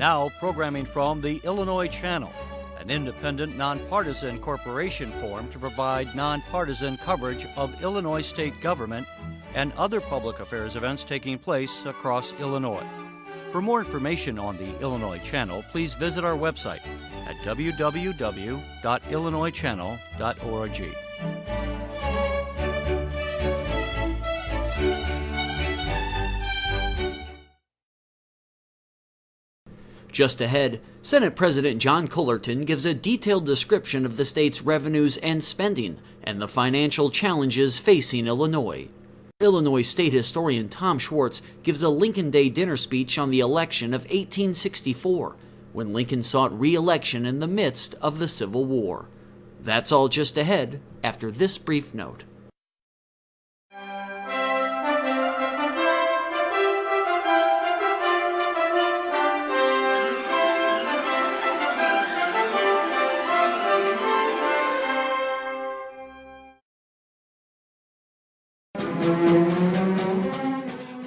Now, programming from the Illinois Channel, an independent, nonpartisan corporation formed to provide nonpartisan coverage of Illinois state government and other public affairs events taking place across Illinois. For more information on the Illinois Channel, please visit our website at www.illinoischannel.org. Just ahead, Senate President John Cullerton gives a detailed description of the state's revenues and spending and the financial challenges facing Illinois. Illinois State historian Tom Schwartz gives a Lincoln Day dinner speech on the election of 1864, when Lincoln sought re-election in the midst of the Civil War. That's all just ahead after this brief note.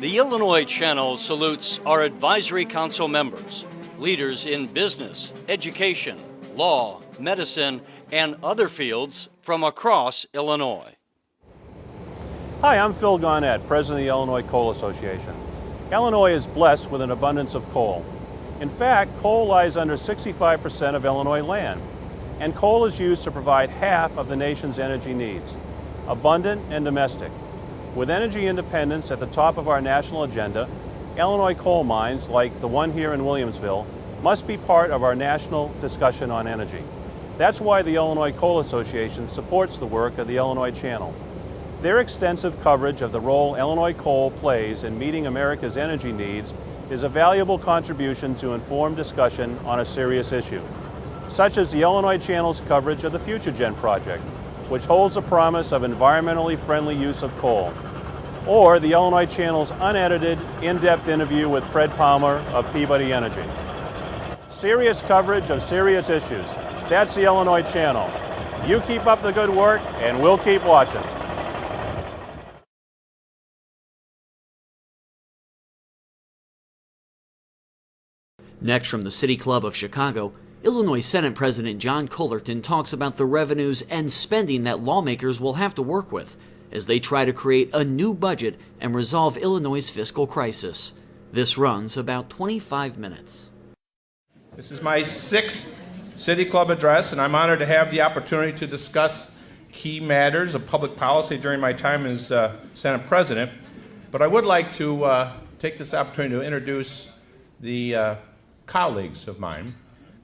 The Illinois Channel salutes our advisory council members, leaders in business, education, law, medicine, and other fields from across Illinois. Hi, I'm Phil Garnett, President of the Illinois Coal Association. Illinois is blessed with an abundance of coal. In fact, coal lies under 65% of Illinois land, and coal is used to provide half of the nation's energy needs, abundant and domestic. With energy independence at the top of our national agenda, Illinois coal mines, like the one here in Williamsville, must be part of our national discussion on energy. That's why the Illinois Coal Association supports the work of the Illinois Channel. Their extensive coverage of the role Illinois coal plays in meeting America's energy needs is a valuable contribution to informed discussion on a serious issue, such as the Illinois Channel's coverage of the FutureGen project, which holds a promise of environmentally friendly use of coal, or the Illinois Channel's unedited, in-depth interview with Fred Palmer of Peabody Energy. Serious coverage of serious issues. That's the Illinois Channel. You keep up the good work, and we'll keep watching. Next, from the City Club of Chicago, Illinois Senate President John Cullerton talks about the revenues and spending that lawmakers will have to work with as they try to create a new budget and resolve Illinois' fiscal crisis. This runs about 25 minutes. This is my 6th City Club address, and I'm honored to have the opportunity to discuss key matters of public policy during my time as Senate President. But I would like to take this opportunity to introduce the colleagues of mine.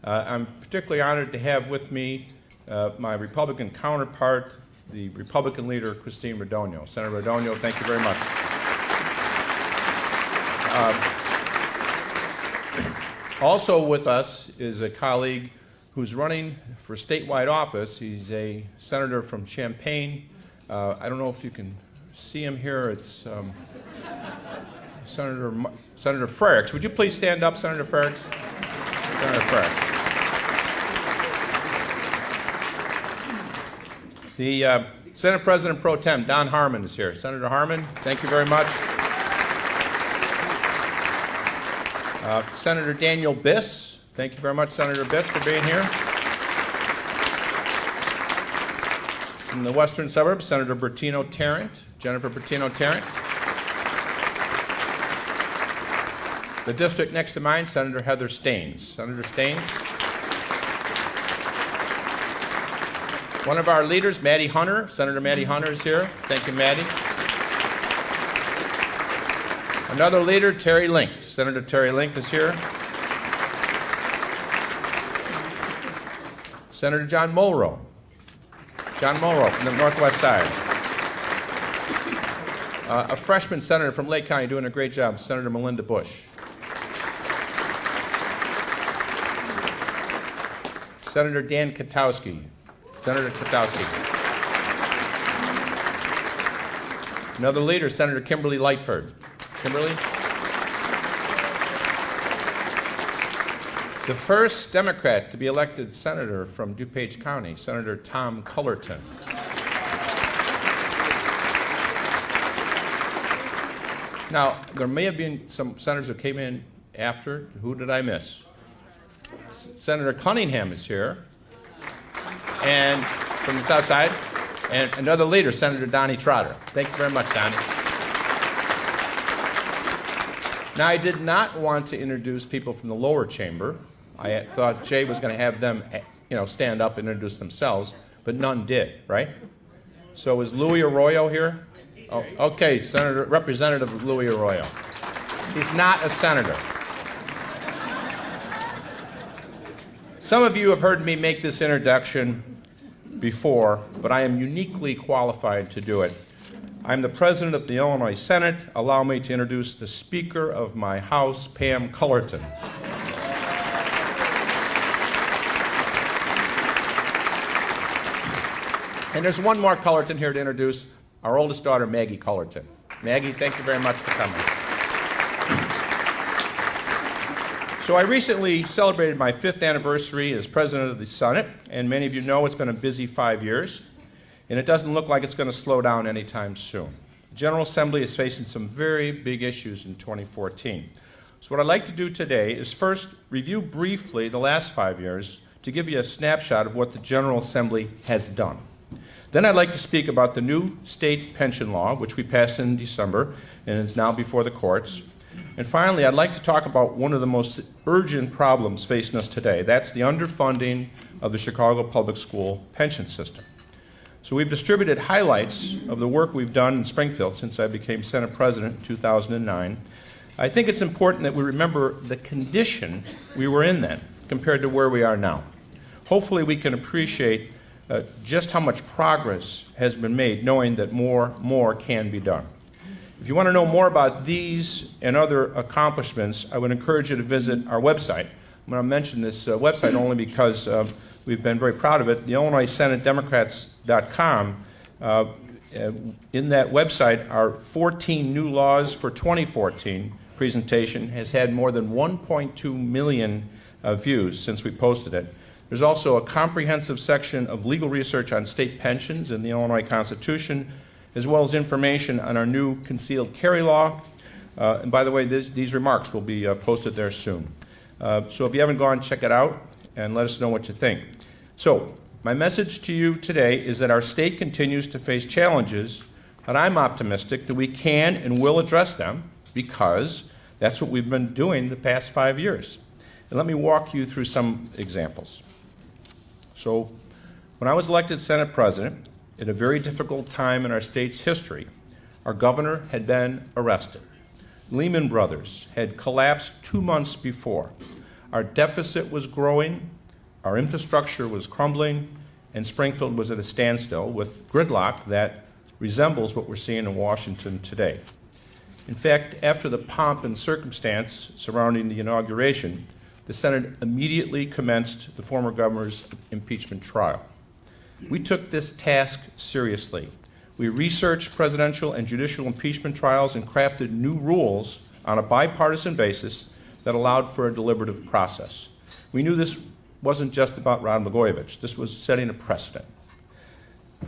I'm particularly honored to have with me my Republican counterpart, the Republican leader, Christine Radogno. Senator Radogno, thank you very much. Also with us is a colleague who's running for statewide office. He's a senator from Champaign. I don't know if you can see him here. It's Senator Frerichs. Would you please stand up, Senator Frerichs? Senator Frerichs. The Senate President Pro Tem, Don Harmon, is here. Senator Harmon, thank you very much. Senator Daniel Biss, thank you very much, Senator Biss, for being here. From the western suburbs, Senator Bertino Tarrant, Jennifer Bertino Tarrant. The district next to mine, Senator Heather Staines. Senator Staines. One of our leaders, Maddie Hunter. Senator Maddie Hunter is here. Thank you, Maddie. Another leader, Terry Link. Senator Terry Link is here. Senator John Mulrow. John Mulrow from the Northwest side. A freshman senator from Lake County doing a great job, Senator Melinda Bush. Senator Dan Katowski. Senator Katowski. Another leader, Senator Kimberly Lightford. Kimberly? The first Democrat to be elected senator from DuPage County, Senator Tom Cullerton. Now, there may have been some senators who came in after. Who did I miss? Senator Cunningham is here, and from the South Side, and another leader, Senator Donnie Trotter. Thank you very much, Donnie. Now, I did not want to introduce people from the lower chamber. I thought Jay was going to have them, stand up and introduce themselves, but none did, right? So is Louis Arroyo here? Oh, okay, Representative Louis Arroyo. He's not a senator. Some of you have heard me make this introduction before, but I am uniquely qualified to do it. I'm the president of the Illinois Senate. Allow me to introduce the Speaker of my House, Pam Cullerton. And there's one more Cullerton here to introduce, our oldest daughter, Maggie Cullerton. Maggie, thank you very much for coming. So I recently celebrated my 5th anniversary as president of the Senate, and many of you know it's been a busy 5 years, and it doesn't look like it's going to slow down anytime soon. The General Assembly is facing some very big issues in 2014. So what I'd like to do today is first review briefly the last 5 years to give you a snapshot of what the General Assembly has done. Then I'd like to speak about the new state pension law, which we passed in December and is now before the courts. And finally, I'd like to talk about one of the most urgent problems facing us today. That's the underfunding of the Chicago public school pension system. So we've distributed highlights of the work we've done in Springfield since I became Senate President in 2009. I think it's important that we remember the condition we were in then compared to where we are now. Hopefully we can appreciate just how much progress has been made, knowing that more can be done. If you want to know more about these and other accomplishments, I would encourage you to visit our website. I'm going to mention this website only because we've been very proud of it, the IllinoisSenateDemocrats.com. In that website, our 14 new laws for 2014 presentation has had more than 1.2 million views since we posted it. There's also a comprehensive section of legal research on state pensions in the Illinois Constitution, as well as information on our new concealed carry law. And by the way, these remarks will be posted there soon. So if you haven't gone, check it out and let us know what you think. So my message to you today is that our state continues to face challenges, but I'm optimistic that we can and will address them because that's what we've been doing the past 5 years. And let me walk you through some examples. So when I was elected Senate President, at a very difficult time in our state's history, our governor had been arrested. Lehman Brothers had collapsed 2 months before. Our deficit was growing, our infrastructure was crumbling, and Springfield was at a standstill with gridlock that resembles what we're seeing in Washington today. In fact, after the pomp and circumstance surrounding the inauguration, the Senate immediately commenced the former governor's impeachment trial. We took this task seriously. We researched presidential and judicial impeachment trials and crafted new rules on a bipartisan basis that allowed for a deliberative process. We knew this wasn't just about Rod Blagojevich. This was setting a precedent.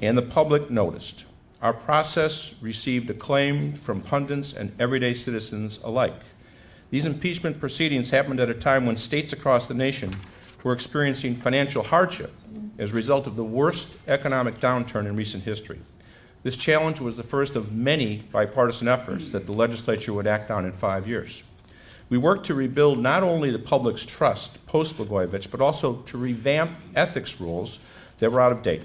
And the public noticed. Our process received acclaim from pundits and everyday citizens alike. These impeachment proceedings happened at a time when states across the nation were experiencing financial hardship as a result of the worst economic downturn in recent history. This challenge was the first of many bipartisan efforts that the legislature would act on in 5 years. We worked to rebuild not only the public's trust post-Blagojevich, but also to revamp ethics rules that were out of date.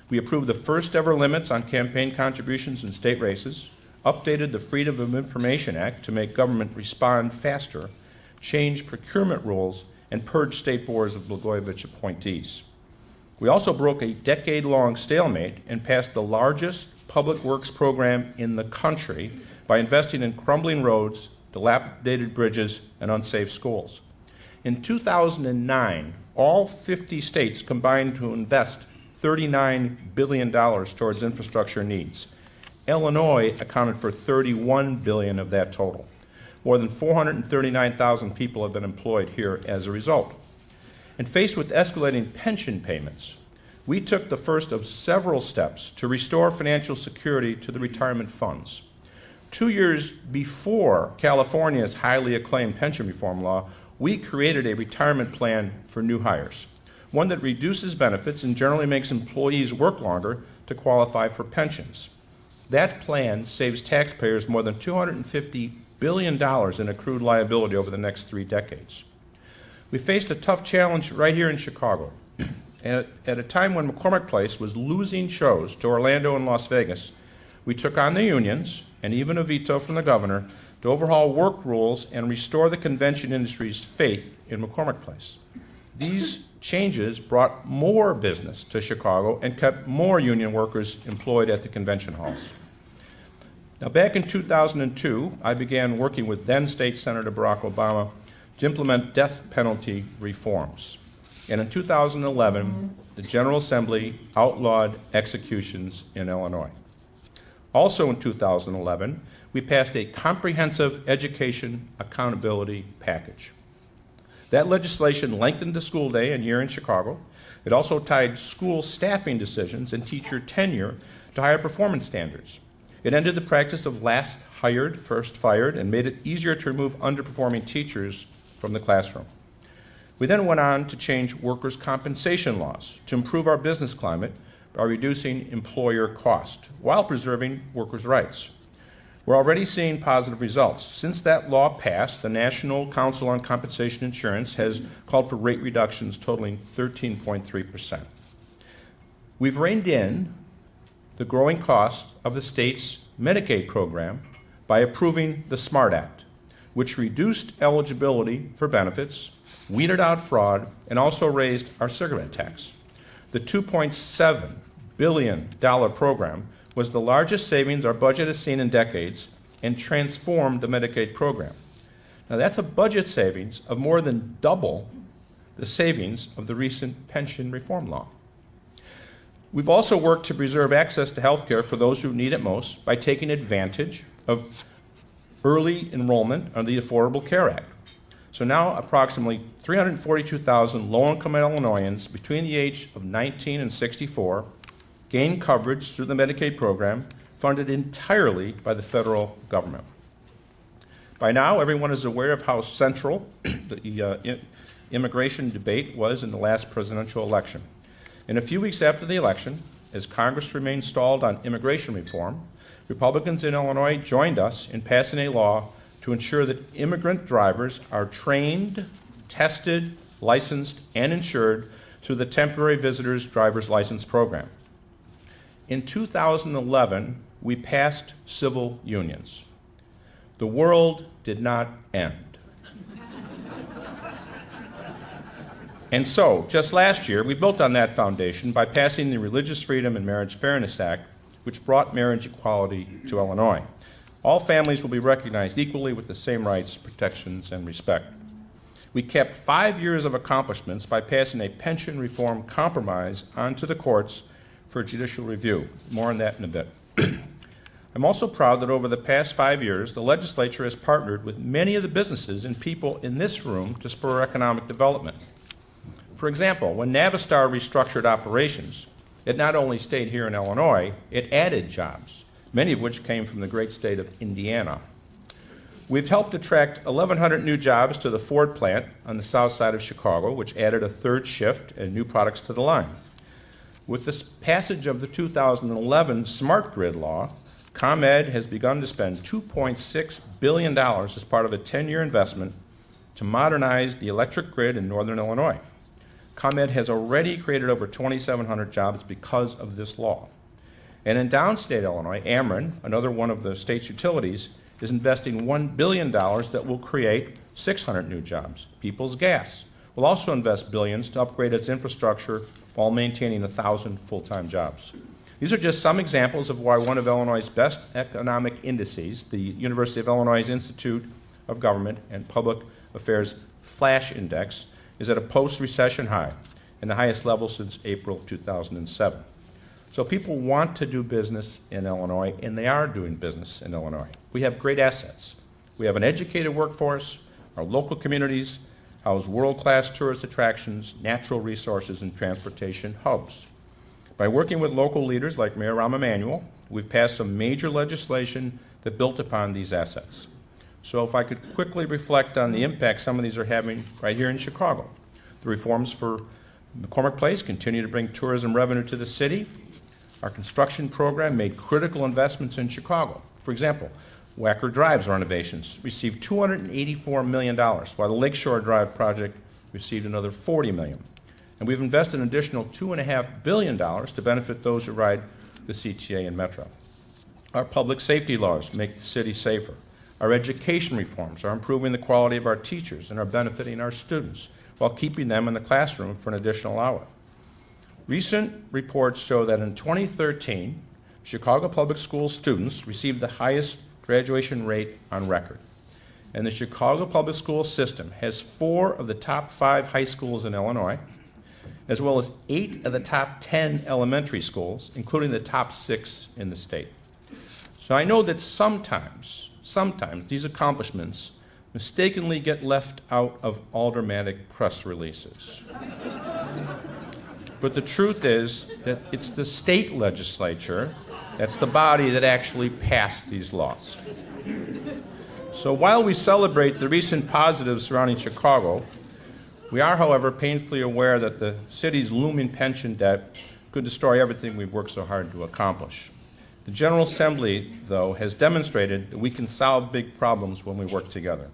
We approved the first ever limits on campaign contributions in state races, updated the Freedom of Information Act to make government respond faster, changed procurement rules, and purged state boards of Blagojevich appointees. We also broke a decade-long stalemate and passed the largest public works program in the country by investing in crumbling roads, dilapidated bridges, and unsafe schools. In 2009, all 50 states combined to invest $39 billion towards infrastructure needs. Illinois accounted for $31 billion of that total. More than 439,000 people have been employed here as a result. And faced with escalating pension payments, we took the first of several steps to restore financial security to the retirement funds. 2 years before California's highly acclaimed pension reform law, we created a retirement plan for new hires, one that reduces benefits and generally makes employees work longer to qualify for pensions. That plan saves taxpayers more than $250 billion in accrued liability over the next 3 decades. We faced a tough challenge right here in Chicago. At a time when McCormick Place was losing shows to Orlando and Las Vegas, we took on the unions and even a veto from the governor to overhaul work rules and restore the convention industry's faith in McCormick Place. These changes brought more business to Chicago and kept more union workers employed at the convention halls. Now, back in 2002, I began working with then State Senator Barack Obama to implement death penalty reforms. And in 2011, the General Assembly outlawed executions in Illinois. Also in 2011, we passed a comprehensive education accountability package. That legislation lengthened the school day and year in Chicago. It also tied school staffing decisions and teacher tenure to higher performance standards. It ended the practice of last hired, first fired, and made it easier to remove underperforming teachers from the classroom. We then went on to change workers' compensation laws to improve our business climate by reducing employer cost while preserving workers' rights. We're already seeing positive results. Since that law passed, the National Council on Compensation Insurance has called for rate reductions totaling 13.3%. We've reined in the growing cost of the state's Medicaid program by approving the SMART Act, which reduced eligibility for benefits, weeded out fraud, and also raised our cigarette tax. The $2.7 billion program was the largest savings our budget has seen in decades and transformed the Medicaid program. Now, that's a budget savings of more than double the savings of the recent pension reform law. We've also worked to preserve access to health care for those who need it most by taking advantage of early enrollment under the Affordable Care Act. So now approximately 342,000 low-income Illinoisans between the age of 19 and 64 gain coverage through the Medicaid program funded entirely by the federal government. By now, everyone is aware of how central the immigration debate was in the last presidential election. And a few weeks after the election, as Congress remained stalled on immigration reform, Republicans in Illinois joined us in passing a law to ensure that immigrant drivers are trained, tested, licensed, and insured through the Temporary Visitors Driver's License Program. In 2011, we passed civil unions. The world did not end. And so, just last year, we built on that foundation by passing the Religious Freedom and Marriage Fairness Act, which brought marriage equality to Illinois. All families will be recognized equally with the same rights, protections, and respect. We kept 5 years of accomplishments by passing a pension reform compromise onto the courts for judicial review. More on that in a bit. I'm also proud that over the past 5 years, the legislature has partnered with many of the businesses and people in this room to spur economic development. For example, when Navistar restructured operations, it not only stayed here in Illinois, it added jobs, many of which came from the great state of Indiana. We've helped attract 1,100 new jobs to the Ford plant on the south side of Chicago, which added a third shift and new products to the line. With the passage of the 2011 Smart Grid law, ComEd has begun to spend $2.6 billion as part of a 10-year investment to modernize the electric grid in northern Illinois. ComEd has already created over 2,700 jobs because of this law. And in downstate Illinois, Ameren, another one of the state's utilities, is investing $1 billion that will create 600 new jobs. Peoples Gas will also invest billions to upgrade its infrastructure while maintaining 1,000 full-time jobs. These are just some examples of why one of Illinois' best economic indices, the University of Illinois Institute of Government and Public Affairs Flash Index, is at a post-recession high and the highest level since April 2007. So people want to do business in Illinois, and they are doing business in Illinois. We have great assets. We have an educated workforce. Our local communities house world-class tourist attractions, natural resources, and transportation hubs. By working with local leaders like Mayor Rahm Emanuel, we've passed some major legislation that built upon these assets. So if I could quickly reflect on the impact some of these are having right here in Chicago. The reforms for McCormick Place continue to bring tourism revenue to the city. Our construction program made critical investments in Chicago. For example, Wacker Drive's renovations received $284 million, while the Lakeshore Drive project received another $40 million. And we've invested an additional $2.5 billion to benefit those who ride the CTA and Metro. Our public safety laws make the city safer. Our education reforms are improving the quality of our teachers and are benefiting our students while keeping them in the classroom for an additional hour. Recent reports show that in 2013, Chicago Public Schools students received the highest graduation rate on record. And the Chicago Public Schools system has 4 of the top 5 high schools in Illinois, as well as 8 of the top 10 elementary schools, including the top 6 in the state. So I know that sometimes these accomplishments mistakenly get left out of aldermanic press releases. But the truth is that it's the state legislature, that's the body that actually passed these laws. So while we celebrate the recent positives surrounding Chicago, we are, however, painfully aware that the city's looming pension debt could destroy everything we've worked so hard to accomplish. The General Assembly, though, has demonstrated that we can solve big problems when we work together.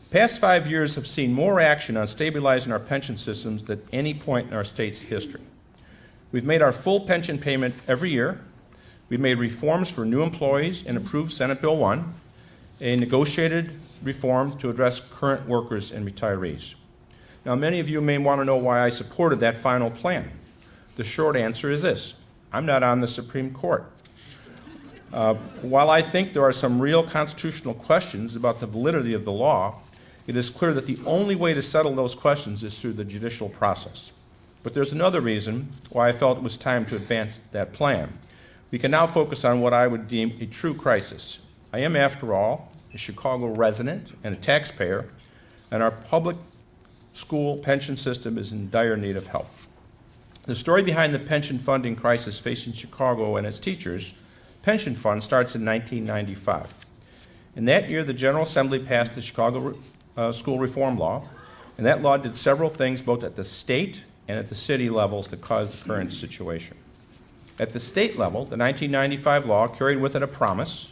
The past 5 years have seen more action on stabilizing our pension systems than any point in our state's history. We've made our full pension payment every year. We've made reforms for new employees and approved Senate Bill 1, a negotiated reform to address current workers and retirees. Now, many of you may want to know why I supported that final plan. The short answer is this: I'm not on the Supreme Court. While I think there are some real constitutional questions about the validity of the law, it is clear that the only way to settle those questions is through the judicial process. But there's another reason why I felt it was time to advance that plan. We can now focus on what I would deem a true crisis. I am, after all, a Chicago resident and a taxpayer, and our public school pension system is in dire need of help. The story behind the pension funding crisis facing Chicago and its teachers' pension fund starts in 1995. In that year, the General Assembly passed the Chicago School Reform Law, and that law did several things both at the state and at the city levels that caused the current situation. At the state level, the 1995 law carried with it a promise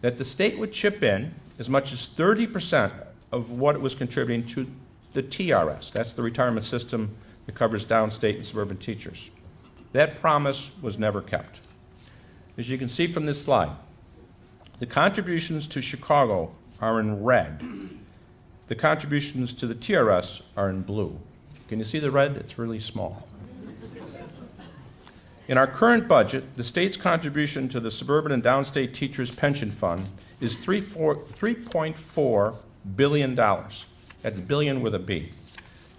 that the state would chip in as much as 30% of what it was contributing to the TRS. That's the retirement system that covers downstate and suburban teachers. That promise was never kept. As you can see from this slide, the contributions to Chicago are in red. The contributions to the TRS are in blue. Can you see the red? It's really small. In our current budget, the state's contribution to the suburban and downstate teachers' pension fund is $3.4 billion. That's billion with a B.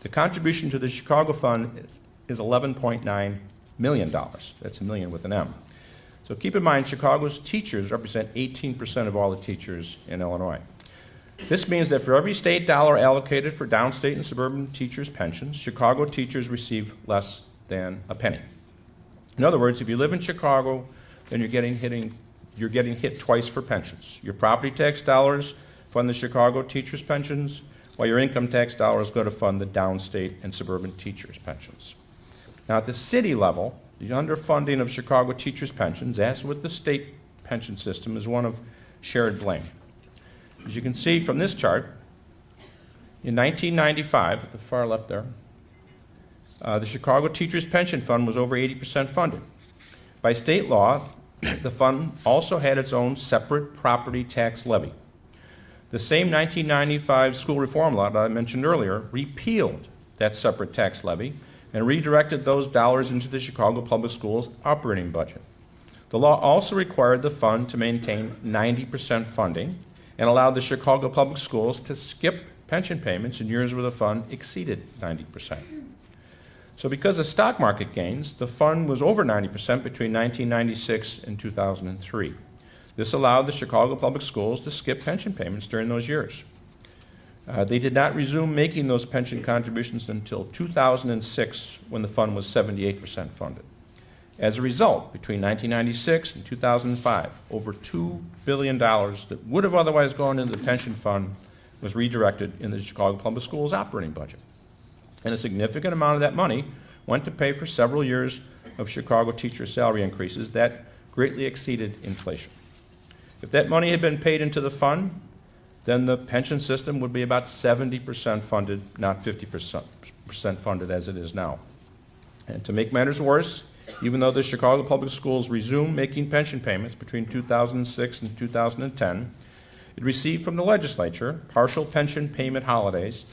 The contribution to the Chicago fund is $11.9 million. That's a million with an M. So keep in mind, Chicago's teachers represent 18% of all the teachers in Illinois. This means that for every state dollar allocated for downstate and suburban teachers' pensions, Chicago teachers receive less than a penny. In other words, if you live in Chicago, then you're getting hit twice for pensions. Your property tax dollars fund the Chicago teachers' pensions, while your income tax dollars go to fund the downstate and suburban teachers' pensions. Now, at the city level, the underfunding of Chicago teachers' pensions, as with the state pension system, is one of shared blame. As you can see from this chart, in 1995, at the far left there, the Chicago Teachers Pension Fund was over 80% funded. By state law, the fund also had its own separate property tax levy. The same 1995 school reform law that I mentioned earlier repealed that separate tax levy and redirected those dollars into the Chicago Public Schools operating budget. The law also required the fund to maintain 90% funding and allowed the Chicago Public Schools to skip pension payments in years where the fund exceeded 90%. So because of stock market gains, the fund was over 90% between 1996 and 2003. This allowed the Chicago Public Schools to skip pension payments during those years. They did not resume making those pension contributions until 2006, when the fund was 78% funded. As a result, between 1996 and 2005, over $2 billion that would have otherwise gone into the pension fund was redirected in the Chicago Public Schools operating budget. And a significant amount of that money went to pay for several years of Chicago teacher salary increases that greatly exceeded inflation. If that money had been paid into the fund, then the pension system would be about 70% funded, not 50% funded as it is now. And to make matters worse, even though the Chicago Public Schools resumed making pension payments between 2006 and 2010, it received from the legislature partial pension payment holidays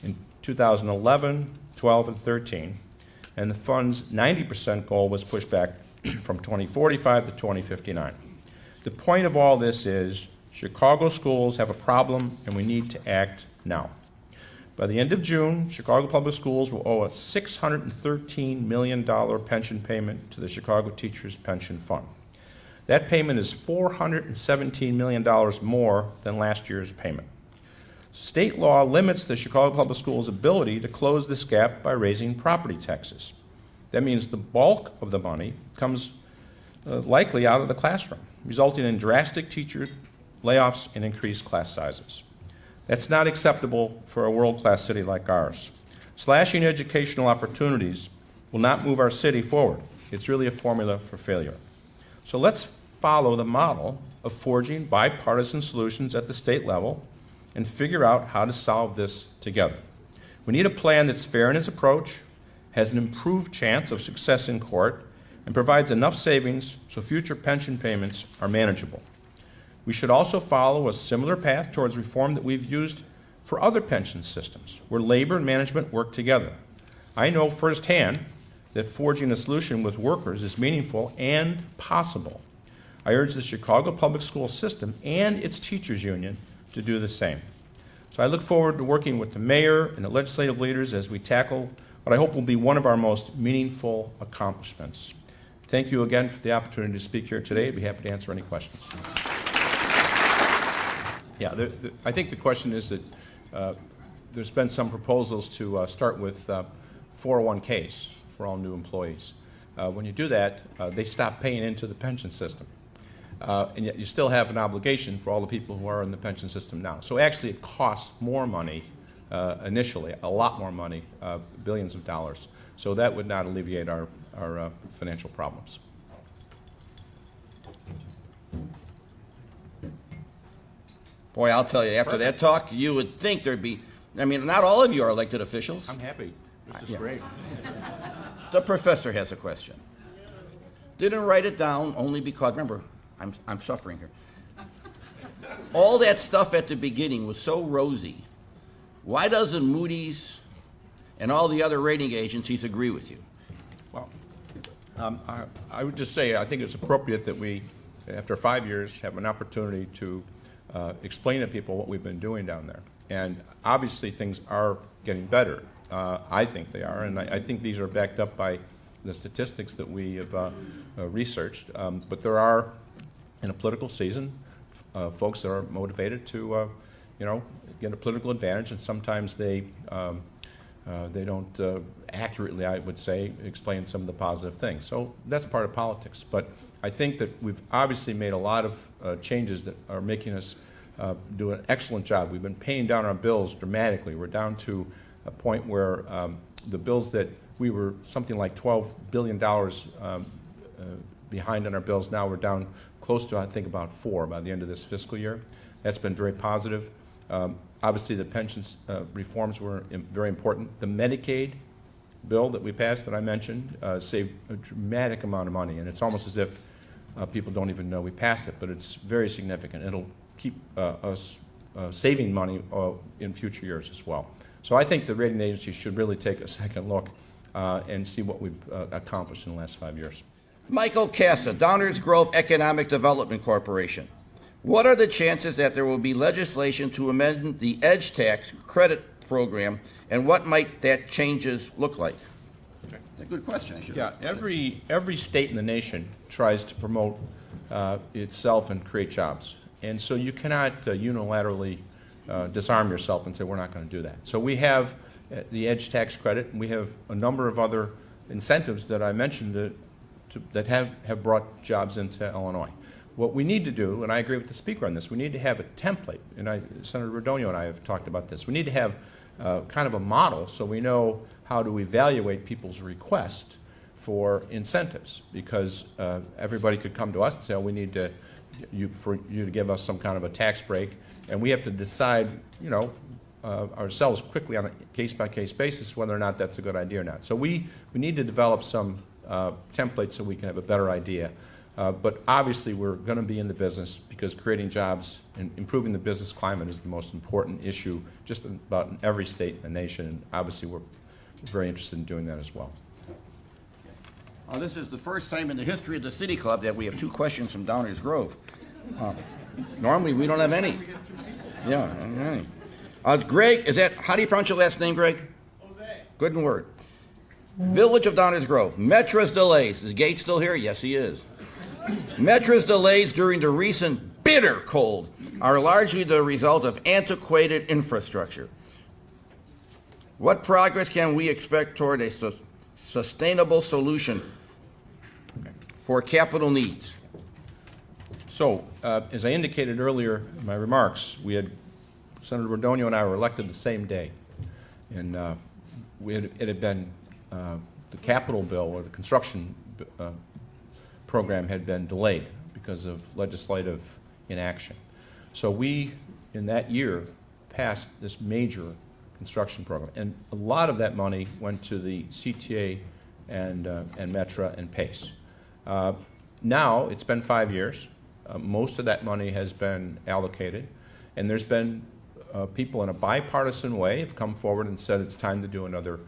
in 2011, 12, and 13, and the fund's 90% goal was pushed back from 2045 to 2059. The point of all this is Chicago schools have a problem and we need to act now. By the end of June, Chicago Public Schools will owe a $613 million pension payment to the Chicago Teachers Pension Fund. That payment is $417 million more than last year's payment. State law limits the Chicago Public Schools' ability to close this gap by raising property taxes. That means the bulk of the money comes likely out of the classroom, resulting in drastic teacher layoffs and increased class sizes. That's not acceptable for a world-class city like ours. Slashing educational opportunities will not move our city forward. It's really a formula for failure. So let's follow the model of forging bipartisan solutions at the state level and figure out how to solve this together. We need a plan that's fair in its approach, has an improved chance of success in court, and provides enough savings so future pension payments are manageable. We should also follow a similar path towards reform that we've used for other pension systems, where labor and management work together. I know firsthand that forging a solution with workers is meaningful and possible. I urge the Chicago Public School System and its teachers union to do the same. So I look forward to working with the mayor and the legislative leaders as we tackle what I hope will be one of our most meaningful accomplishments. Thank you again for the opportunity to speak here today. I'd be happy to answer any questions. Yeah, I think the question is that there's been some proposals to start with 401ks for all new employees. When you do that, they stop paying into the pension system. And yet you still have an obligation for all the people who are in the pension system now. So actually it costs more money initially, a lot more money, billions of dollars. So that would not alleviate our financial problems. Boy, I'll tell you, after that talk, you would think there'd be, I mean, not all of you are elected officials. I'm happy. This is great. The professor has a question. Didn't write it down only because, remember, I'm suffering here. All that stuff at the beginning was so rosy. Why doesn't Moody's and all the other rating agencies agree with you? Well, I would just say I think it's appropriate that we, after 5 years, have an opportunity to explain to people what we've been doing down there. And obviously things are getting better. I think they are, and I think these are backed up by the statistics that we have researched. But there are, in a political season, folks that are motivated to, get a political advantage, and sometimes they don't accurately, I would say, explain some of the positive things. So that's part of politics. But I think that we've obviously made a lot of changes that are making us do an excellent job. We've been paying down our bills dramatically. We're down to a point where the bills that we were something like $12 billion behind on our bills, now we're down close to, I think, about 4 by the end of this fiscal year. That's been very positive. Obviously, the pensions reforms were very important. The Medicaid bill that we passed that I mentioned saved a dramatic amount of money, and it's almost as if people don't even know we passed it, but it's very significant. It'll keep us saving money in future years as well. So I think the rating agencies should really take a second look and see what we've accomplished in the last 5 years. Michael Cassa, Downers Grove Economic Development Corporation. What are the chances that there will be legislation to amend the EDGE tax credit program, and what might that changes look like? Okay. That's a good question. Yeah, every state in the nation tries to promote itself and create jobs. And so you cannot unilaterally disarm yourself and say, we're not going to do that. So we have the EDGE tax credit, and we have a number of other incentives that I mentioned that that have brought jobs into Illinois. What we need to do, and I agree with the speaker on this, we need to have a template, and Senator Rodonio and I have talked about this. We need to have kind of a model so we know how to evaluate people's requests for incentives, because everybody could come to us and say, oh, we need for you to give us some kind of a tax break, and we have to decide, ourselves quickly on a case-by-case basis whether or not that's a good idea or not. So we need to develop some templates so we can have a better idea. But obviously we're going to be in the business because creating jobs and improving the business climate is the most important issue just about in every state in the nation, and obviously we're very interested in doing that as well. This is the first time in the history of the City Club that we have 2 questions from Downers Grove. Normally we don't have any. Yeah, all right. Greg, how do you pronounce your last name, Greg? Jose. Good word. Village of Downers Grove. Metra's delays. Is Gates still here? Yes, he is. Metra's delays during the recent bitter cold are largely the result of antiquated infrastructure. What progress can we expect toward a sustainable solution for capital needs? So, as I indicated earlier in my remarks, Senator Rodonio and I were elected the same day, and it had been the capital bill or the construction program had been delayed because of legislative inaction. So we, in that year, passed this major construction program, and a lot of that money went to the CTA and Metra and PACE. Now it's been 5 years. Most of that money has been allocated, and there's been people in a bipartisan way have come forward and said it's time to do another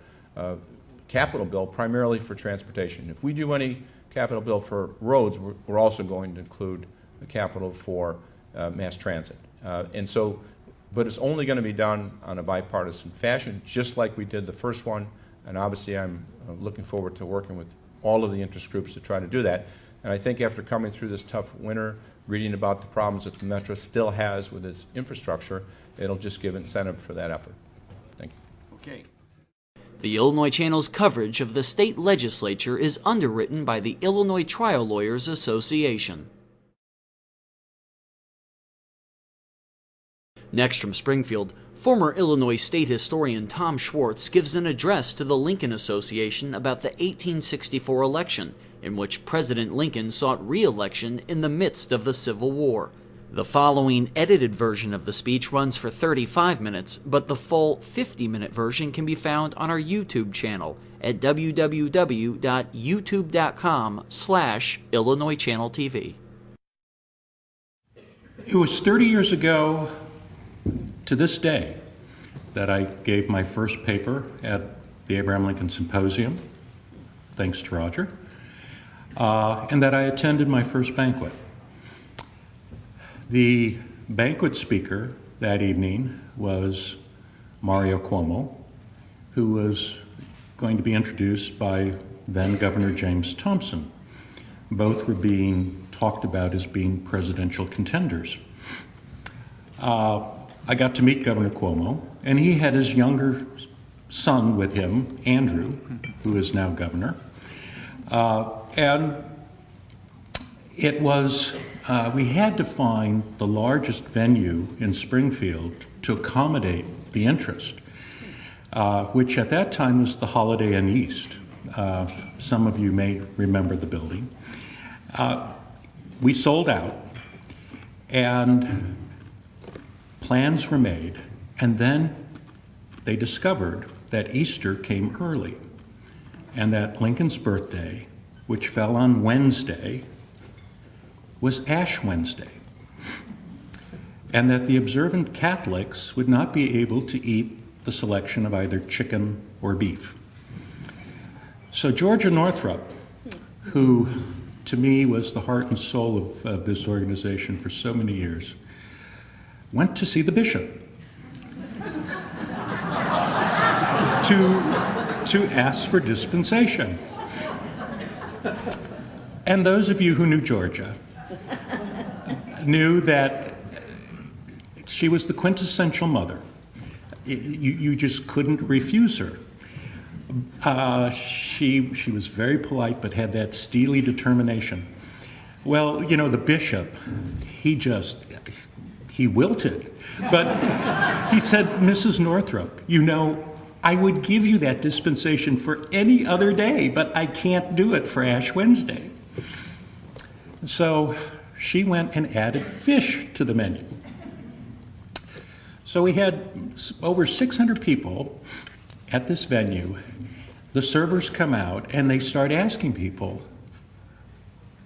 capital bill, primarily for transportation. If we do any capital bill for roads, we're also going to include the capital for mass transit. But it's only going to be done on a bipartisan fashion, just like we did the first one. And obviously, I'm looking forward to working with all of the interest groups to try to do that. And I think after coming through this tough winter, reading about the problems that the Metro still has with its infrastructure, it'll just give incentive for that effort. Thank you. Okay. The Illinois Channel's coverage of the state legislature is underwritten by the Illinois Trial Lawyers Association. Next from Springfield, former Illinois state historian Tom Schwartz gives an address to the Lincoln Association about the 1864 election, in which President Lincoln sought re-election in the midst of the Civil War. The following edited version of the speech runs for 35 minutes, but the full 50-minute version can be found on our YouTube channel at www.youtube.com/Illinois Channel TV. It was 30 years ago to this day that I gave my first paper at the Abraham Lincoln Symposium, thanks to Roger, and that I attended my first banquet. The banquet speaker that evening was Mario Cuomo, who was going to be introduced by then Governor James Thompson. Both were being talked about as being presidential contenders. I got to meet Governor Cuomo, and he had his younger son with him, Andrew, who is now governor. And it was, we had to find the largest venue in Springfield to accommodate the interest, which at that time was the Holiday Inn East. Some of you may remember the building. We sold out, and plans were made, and then they discovered that Easter came early, and that Lincoln's birthday, which fell on Wednesday, was Ash Wednesday, and that the observant Catholics would not be able to eat the selection of either chicken or beef. So Georgia Northrup, who to me was the heart and soul of this organization for so many years, went to see the bishop to ask for dispensation. And those of you who knew Georgia knew that she was the quintessential mother. You just couldn't refuse her. She was very polite, but had that steely determination. Well, you know, the bishop, he wilted. But he said, Mrs. Northrop, you know, I would give you that dispensation for any other day, but I can't do it for Ash Wednesday. So she went and added fish to the menu. So we had over 600 people at this venue. The servers come out and they start asking people,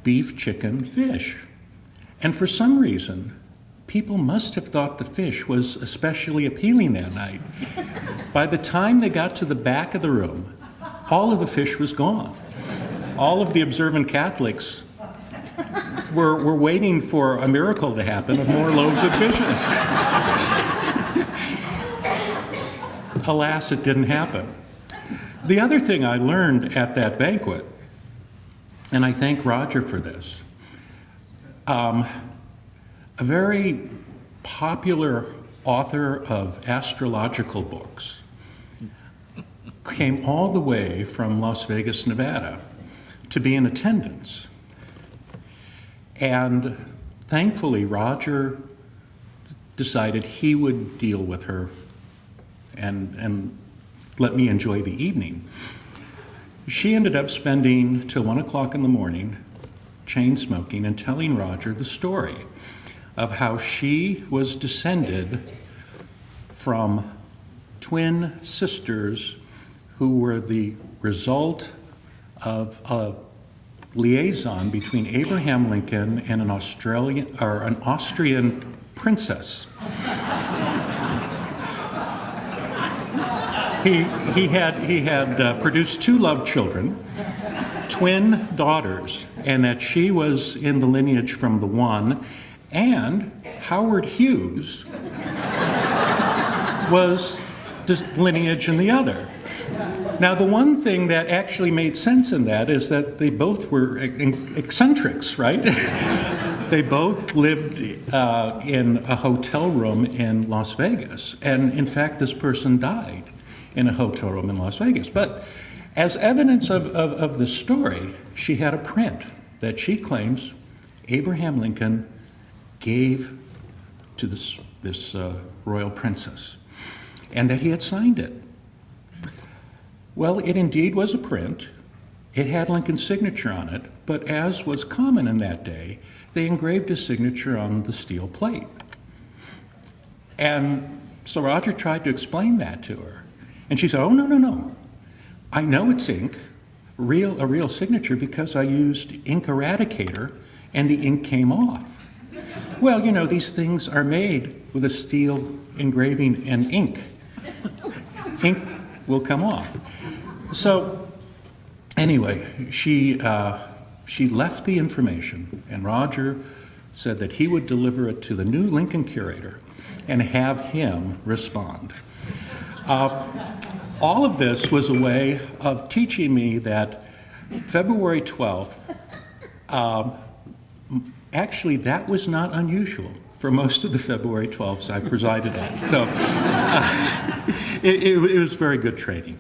beef, chicken, fish. And for some reason, people must have thought the fish was especially appealing that night. By the time they got to the back of the room, all of the fish was gone. All of the observant Catholics were waiting for a miracle to happen of more loaves of fishes. Alas, it didn't happen. The other thing I learned at that banquet, and I thank Roger for this, a very popular author of astrological books came all the way from Las Vegas, Nevada, to be in attendance. And thankfully, Roger decided he would deal with her and let me enjoy the evening. She ended up spending till 1 o'clock in the morning chain smoking and telling Roger the story of how she was descended from twin sisters who were the result of a liaison between Abraham Lincoln and an Austrian princess. He had produced 2 love children, twin daughters, and that she was in the lineage from the one, and Howard Hughes was lineage in the other. Now, the one thing that actually made sense in that is that they both were eccentrics, right? They both lived in a hotel room in Las Vegas, and in fact, this person died in a hotel room in Las Vegas. But as evidence of the story, she had a print that she claims Abraham Lincoln gave to this royal princess, and that he had signed it. Well, it indeed was a print. It had Lincoln's signature on it, but as was common in that day, they engraved his signature on the steel plate. And so Roger tried to explain that to her. And she said, oh, no. I know it's ink, a real signature, because I used ink eradicator and the ink came off. Well, you know, these things are made with a steel engraving and ink. Ink will come off. So anyway, she left the information, and Roger said that he would deliver it to the new Lincoln curator and have him respond. All of this was a way of teaching me that February 12th, actually that was not unusual for most of the February 12ths I presided at. So it was very good training.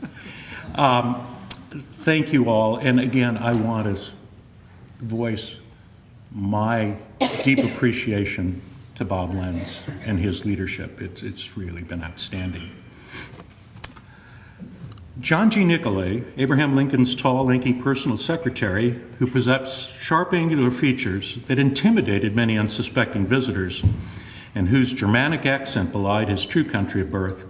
Thank you all, and again, I want to voice my deep appreciation to Bob Lenz and his leadership. It's really been outstanding. John G. Nicolay, Abraham Lincoln's tall, lanky personal secretary, who possessed sharp, angular features that intimidated many unsuspecting visitors, and whose Germanic accent belied his true country of birth,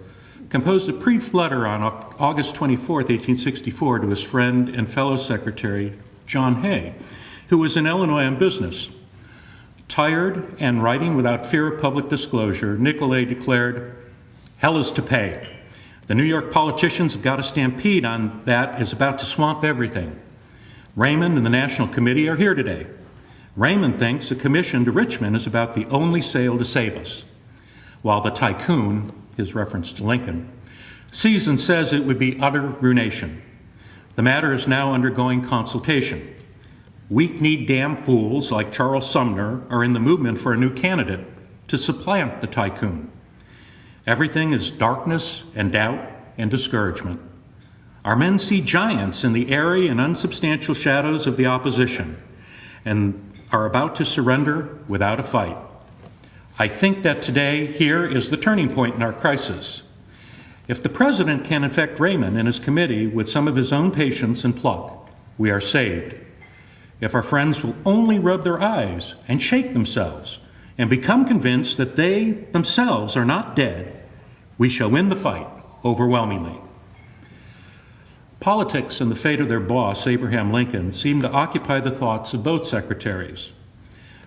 composed a brief letter on August 24, 1864, to his friend and fellow secretary, John Hay, who was in Illinois on business. Tired and writing without fear of public disclosure, Nicolay declared, "Hell is to pay. The New York politicians have got a stampede on that is about to swamp everything. Raymond and the National Committee are here today. Raymond thinks a commission to Richmond is about the only sail to save us, while the tycoon," his reference to Lincoln, "sees and says it would be utter ruination. The matter is now undergoing consultation. Weak-kneed damn fools like Charles Sumner are in the movement for a new candidate to supplant the tycoon. Everything is darkness and doubt and discouragement. Our men see giants in the airy and unsubstantial shadows of the opposition and are about to surrender without a fight. I think that today here is the turning point in our crisis. If the President can infect Raymond and his committee with some of his own patience and pluck, we are saved. If our friends will only rub their eyes and shake themselves and become convinced that they themselves are not dead, we shall win the fight overwhelmingly. Politics and the fate of their boss, Abraham Lincoln, seemed to occupy the thoughts of both secretaries.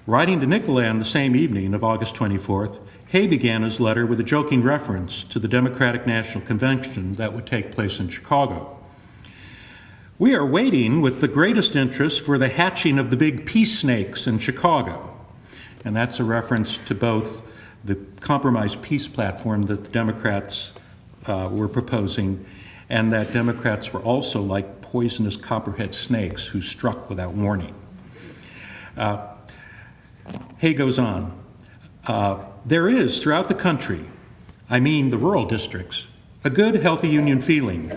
Writing to Nicolay on the same evening of August 24th, Hay began his letter with a joking reference to the Democratic National Convention that would take place in Chicago. We are waiting with the greatest interest for the hatching of the big peace snakes in Chicago. And that's a reference to both the compromise peace platform that the Democrats were proposing, and that Democrats were also like poisonous copperhead snakes who struck without warning. Hay goes on. There is, throughout the country, I mean the rural districts, a good, healthy union feeling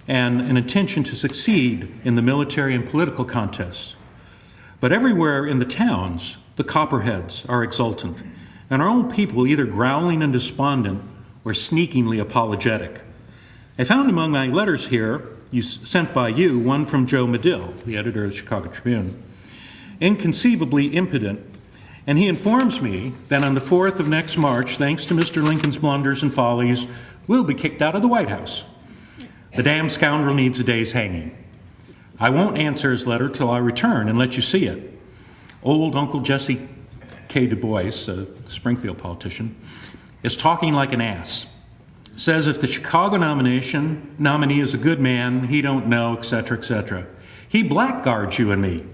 and an intention to succeed in the military and political contests. But everywhere in the towns, the copperheads are exultant, and our own people either growling and despondent or sneakingly apologetic. I found among my letters here, sent by you, one from Joe Medill, the editor of the Chicago Tribune, inconceivably impudent, and he informs me that on the 4th of next March, thanks to Mr. Lincoln's blunders and follies, we'll be kicked out of the White House. The damn scoundrel needs a day's hanging. I won't answer his letter till I return and let you see it. Old Uncle Jesse K. Du Bois, a Springfield politician, is talking like an ass. Says if the Chicago nominee is a good man, he don't know, etc., etc. He blackguards you and me.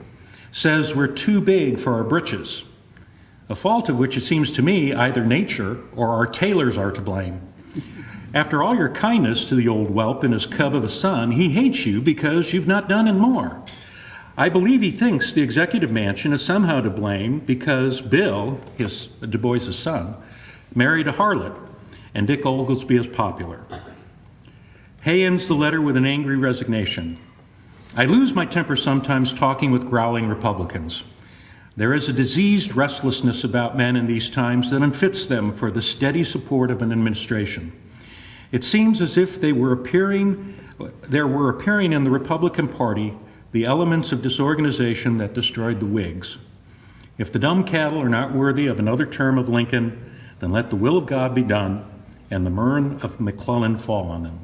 Says we're too big for our britches. A fault of which it seems to me either nature or our tailors are to blame. After all your kindness to the old whelp and his cub of a son, he hates you because you've not done him more. I believe he thinks the executive mansion is somehow to blame because Bill, his Du Bois' son, married a harlot, and Dick Oglesby is popular. Hay ends the letter with an angry resignation. I lose my temper sometimes talking with growling Republicans. There is a diseased restlessness about men in these times that unfits them for the steady support of an administration. It seems as if there were appearing in the Republican Party the elements of disorganization that destroyed the Whigs. If the dumb cattle are not worthy of another term of Lincoln, then let the will of God be done and the murn of McClellan fall on them.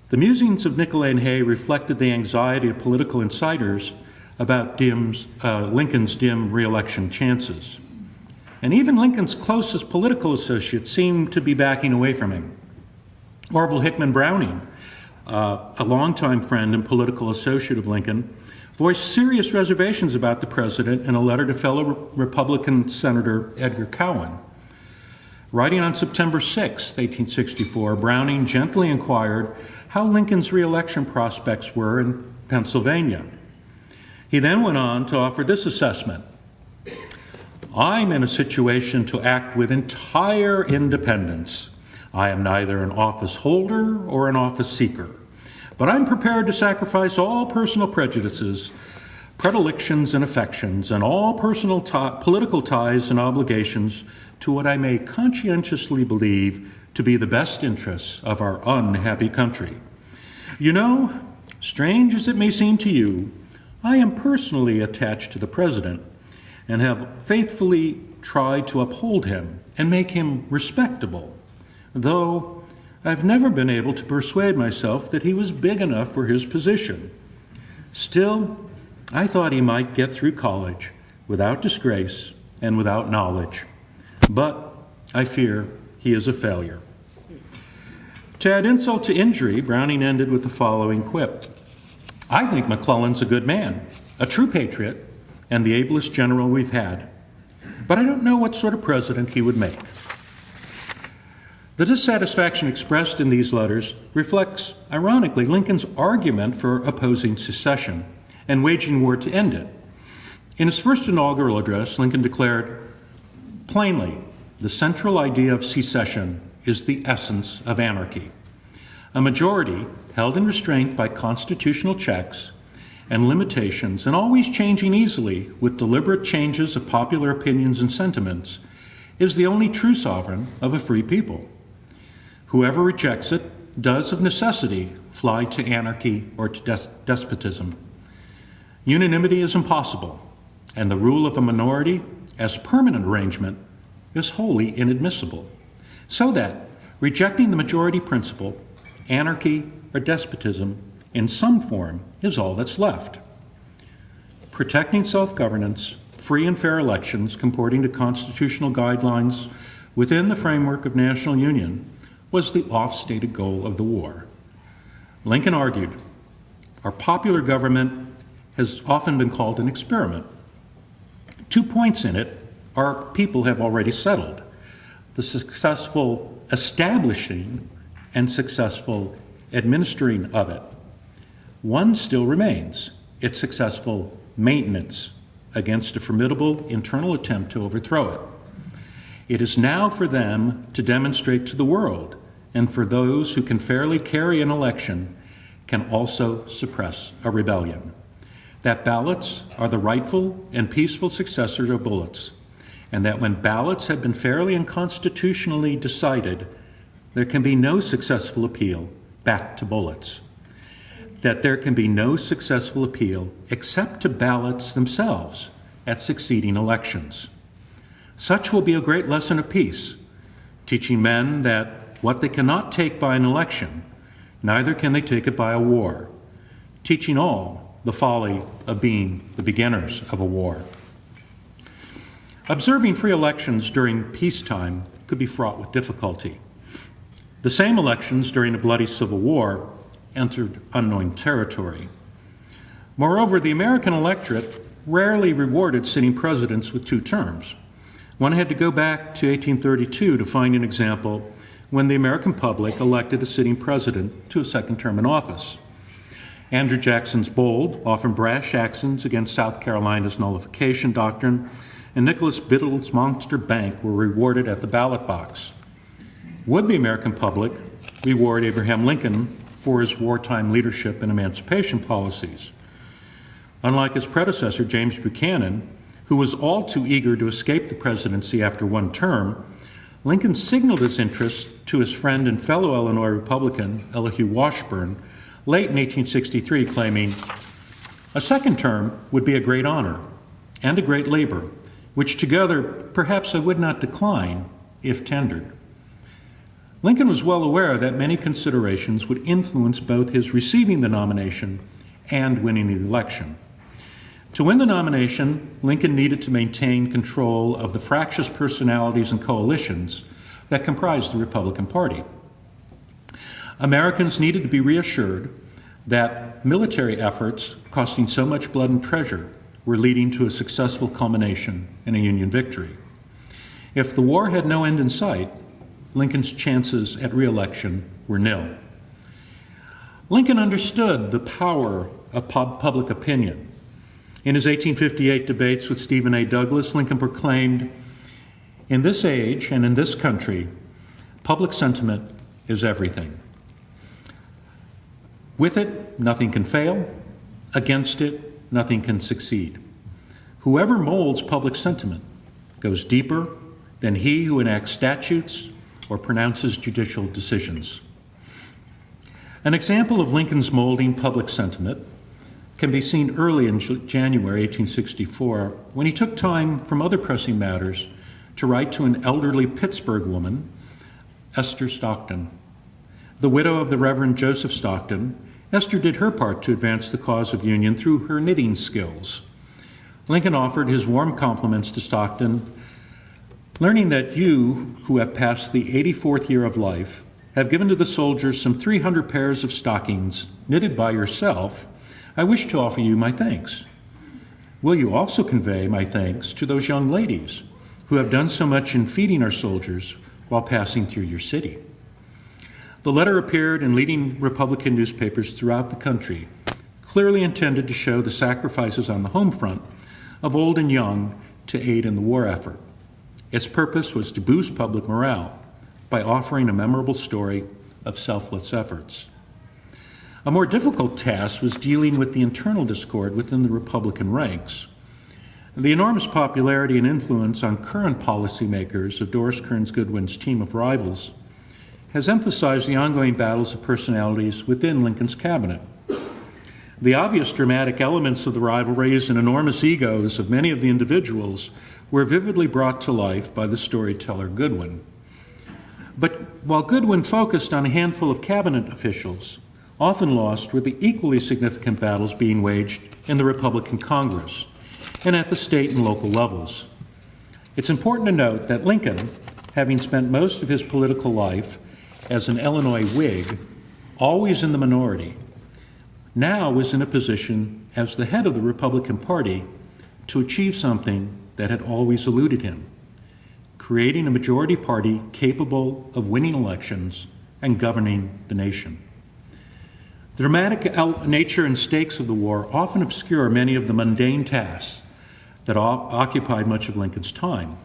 The musings of Nicolay and Hay reflected the anxiety of political insiders about Lincoln's dim re-election chances. And even Lincoln's closest political associates seemed to be backing away from him. Orville Hickman Browning, a longtime friend and political associate of Lincoln, voiced serious reservations about the president in a letter to fellow Republican Senator Edgar Cowan. Writing on September 6, 1864, Browning gently inquired how Lincoln's re-election prospects were in Pennsylvania. He then went on to offer this assessment. I'm in a situation to act with entire independence. I am neither an office holder or an office seeker, but I'm prepared to sacrifice all personal prejudices, predilections and affections, and all personal political ties and obligations to what I may conscientiously believe to be the best interests of our unhappy country. You know, strange as it may seem to you, I am personally attached to the president and have faithfully tried to uphold him and make him respectable, though I've never been able to persuade myself that he was big enough for his position. Still, I thought he might get through college without disgrace and without knowledge, but I fear he is a failure. To add insult to injury, Browning ended with the following quip. I think McClellan's a good man, a true patriot, and the ablest general we've had, but I don't know what sort of president he would make. The dissatisfaction expressed in these letters reflects, ironically, Lincoln's argument for opposing secession and waging war to end it. In his first inaugural address, Lincoln declared, plainly, the central idea of secession is the essence of anarchy. A majority, held in restraint by constitutional checks and limitations, and always changing easily with deliberate changes of popular opinions and sentiments, is the only true sovereign of a free people. Whoever rejects it does of necessity fly to anarchy or to despotism. Unanimity is impossible, and the rule of a minority as permanent arrangement is wholly inadmissible. So that, rejecting the majority principle, anarchy or despotism in some form is all that's left. Protecting self-governance, free and fair elections comporting to constitutional guidelines within the framework of national union was the oft-stated goal of the war. Lincoln argued, our popular government has often been called an experiment. 2 points in it our people have already settled: the successful establishing and successful administering of it. One still remains, its successful maintenance against a formidable internal attempt to overthrow it. It is now for them to demonstrate to the world, and for those who can fairly carry an election, can also suppress a rebellion, that ballots are the rightful and peaceful successors of bullets, and that when ballots have been fairly and constitutionally decided, there can be no successful appeal back to bullets, that there can be no successful appeal except to ballots themselves at succeeding elections. Such will be a great lesson of peace, teaching men that what they cannot take by an election, neither can they take it by a war, teaching all the folly of being the beginners of a war. Observing free elections during peacetime could be fraught with difficulty. The same elections during a bloody civil war entered unknown territory. Moreover, the American electorate rarely rewarded sitting presidents with 2 terms. One had to go back to 1832 to find an example when the American public elected a sitting president to a 2nd term in office. Andrew Jackson's bold, often brash actions against South Carolina's nullification doctrine and Nicholas Biddle's monster bank were rewarded at the ballot box. Would the American public reward Abraham Lincoln for his wartime leadership and emancipation policies? Unlike his predecessor, James Buchanan, who was all too eager to escape the presidency after 1 term, Lincoln signaled his interest to his friend and fellow Illinois Republican, Elihu Washburn, late in 1863, claiming, a 2nd term would be a great honor and a great labor, which together perhaps I would not decline if tendered. Lincoln was well aware that many considerations would influence both his receiving the nomination and winning the election. To win the nomination, Lincoln needed to maintain control of the fractious personalities and coalitions that comprised the Republican Party. Americans needed to be reassured that military efforts costing so much blood and treasure were leading to a successful culmination in a Union victory. If the war had no end in sight, Lincoln's chances at re-election were nil. Lincoln understood the power of public opinion. In his 1858 debates with Stephen A. Douglas, Lincoln proclaimed, in this age and in this country, public sentiment is everything. With it, nothing can fail. Against it, nothing can succeed. Whoever molds public sentiment goes deeper than he who enacts statutes or pronounces judicial decisions. An example of Lincoln's molding public sentiment can be seen early in January 1864 when he took time from other pressing matters to write to an elderly Pittsburgh woman, Esther Stockton. The widow of the Reverend Joseph Stockton, Esther did her part to advance the cause of union through her knitting skills. Lincoln offered his warm compliments to Stockton, learning that you, who have passed the 84th year of life, have given to the soldiers some 300 pairs of stockings knitted by yourself, I wish to offer you my thanks. Will you also convey my thanks to those young ladies who have done so much in feeding our soldiers while passing through your city? The letter appeared in leading Republican newspapers throughout the country, clearly intended to show the sacrifices on the home front of old and young to aid in the war effort. Its purpose was to boost public morale by offering a memorable story of selfless efforts. A more difficult task was dealing with the internal discord within the Republican ranks. The enormous popularity and influence on current policymakers of Doris Kearns Goodwin's team of rivals has emphasized the ongoing battles of personalities within Lincoln's cabinet. The obvious dramatic elements of the rivalries and enormous egos of many of the individuals were vividly brought to life by the storyteller Goodwin. But while Goodwin focused on a handful of cabinet officials, often lost were the equally significant battles being waged in the Republican Congress and at the state and local levels. It's important to note that Lincoln, having spent most of his political life as an Illinois Whig, always in the minority, now was in a position as the head of the Republican Party to achieve something that had always eluded him: creating a majority party capable of winning elections and governing the nation. The dramatic nature and stakes of the war often obscure many of the mundane tasks that occupied much of Lincoln's time.